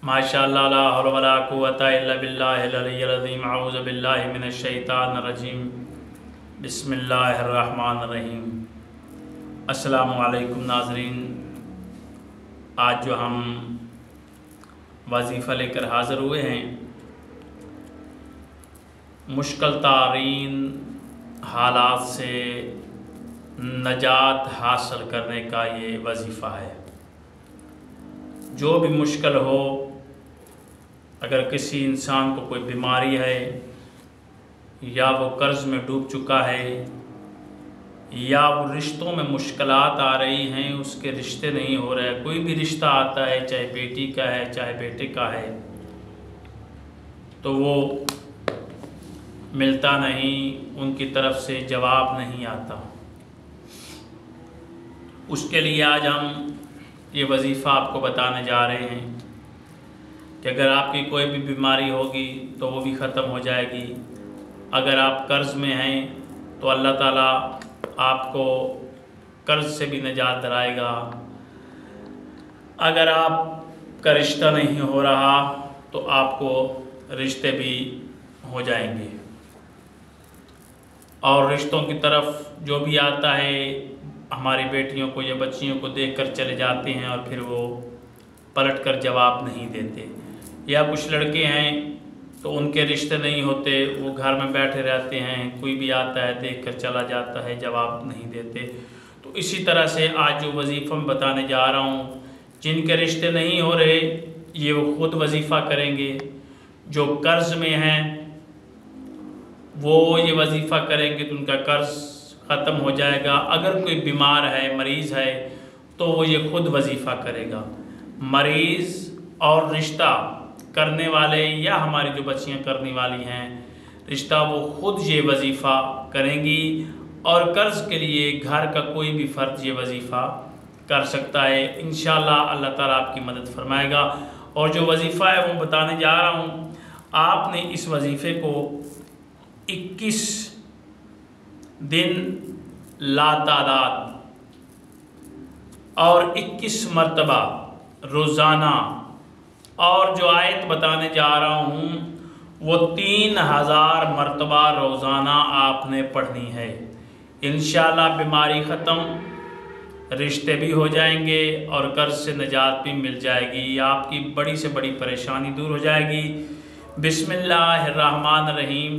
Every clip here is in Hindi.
माशाअल्लाह ला हौला वला कुव्वता इल्ला बिल्लाहिल अलिय्यिल अज़ीम। अऊज़ु बिल्लाहि मिनश शैतानिर रजीम। बिस्मिल्लाहिर रहमानिर रहीम। अस्सलामु अलैकुम नाज़रीन, आज जो हम वजीफ़ा लेकर हाज़िर हुए हैं, मुश्किल तारीन हालात से नजात हासिल करने का ये वजीफ़ा है। जो भी मुश्किल हो, अगर किसी इंसान को कोई बीमारी है, या वो कर्ज़ में डूब चुका है, या वो रिश्तों में मुश्किलात आ रही हैं, उसके रिश्ते नहीं हो रहे, कोई भी रिश्ता आता है, चाहे बेटी का है चाहे बेटे का है, तो वो मिलता नहीं, उनकी तरफ से जवाब नहीं आता। उसके लिए आज हम ये वजीफ़ा आपको बताने जा रहे हैं कि अगर आपकी कोई भी बीमारी होगी तो वो भी ख़त्म हो जाएगी। अगर आप कर्ज़ में हैं तो अल्लाह ताला आपको कर्ज़ से भी निजात दिलाएगा। अगर आपका रिश्ता नहीं हो रहा तो आपको रिश्ते भी हो जाएंगे। और रिश्तों की तरफ जो भी आता है, हमारी बेटियों को या बच्चियों को देखकर चले जाते हैं और फिर वो पलट कर जवाब नहीं देते। या कुछ लड़के हैं तो उनके रिश्ते नहीं होते, वो घर में बैठे रहते हैं, कोई भी आता है देखकर चला जाता है, जवाब नहीं देते। तो इसी तरह से आज जो वजीफ़ा मैं बताने जा रहा हूँ, जिनके रिश्ते नहीं हो रहे ये वो खुद वजीफ़ा करेंगे। जो कर्ज़ में हैं वो ये वजीफ़ा करेंगे तो उनका कर्ज़ ख़त्म हो जाएगा। अगर कोई बीमार है, मरीज़ है, तो वो ये खुद वजीफ़ा करेगा। मरीज़ और रिश्ता करने वाले या हमारी जो बच्चियां करने वाली हैं रिश्ता, वो खुद ये वजीफ़ा करेंगी। और कर्ज़ के लिए घर का कोई भी फ़र्द ये वजीफ़ा कर सकता है। इंशाअल्लाह अल्लाह ताला आपकी मदद फरमाएगा। और जो वजीफ़ा है वो बताने जा रहा हूँ। आपने इस वजीफ़े को 21 दिन लातादाद और 21 मरतबा रोज़ाना, और जो आयत बताने जा रहा हूँ वो 3000 मरतबा रोज़ाना आपने पढ़नी है। इंशाअल्लाह बीमारी ख़त्म, रिश्ते भी हो जाएंगे और कर्ज़ से निजात भी मिल जाएगी। आपकी बड़ी से बड़ी परेशानी दूर हो जाएगी। बिस्मिल्लाहिर्रहमानिर्रहीम।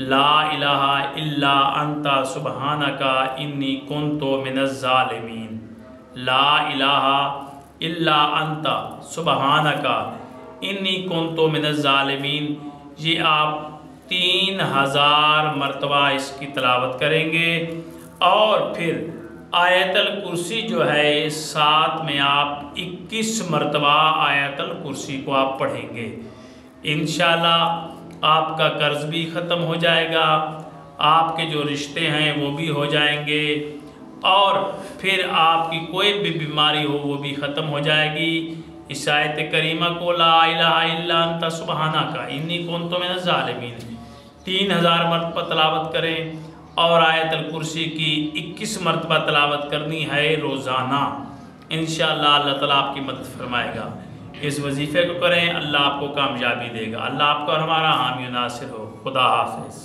ला इलाहा इल्ला अंता सुबहानका इन्नी कुन्तु मिनज़्ज़ालिमीन। ला इलाहा इल्ला अंता सुबहानका इन्नी कुन्तु मिनज़्ज़ालिमीन। ये आप 3000 मरतबा इसकी तिलावत करेंगे। और फिर आयतल कुर्सी जो है, साथ में आप 21 मरतबा आयतल कुर्सी को आप पढ़ेंगे। इंशाअल्लाह आपका कर्ज़ भी ख़त्म हो जाएगा, आपके जो रिश्ते हैं वो भी हो जाएंगे, और फिर आपकी कोई भी बीमारी हो वो भी ख़त्म हो जाएगी। इस आयत करीमा को ला इलाहा इल्ला अंता सुबहानका इन्नी कुन्तु मिनज़्ज़ालिमीन 3000 मरतबा तलावत करें। और आयतल कुर्सी की 21 मरतबा तलावत करनी है रोज़ाना। इंशाअल्लाह अल्लाह ताला आपकी मदद फरमाएगा। इस वजीफ़े को करें, अल्लाह आपको कामयाबी देगा। अल्लाह आपको और हमारा हामी नासिर हो। खुदा हाफ़िज़।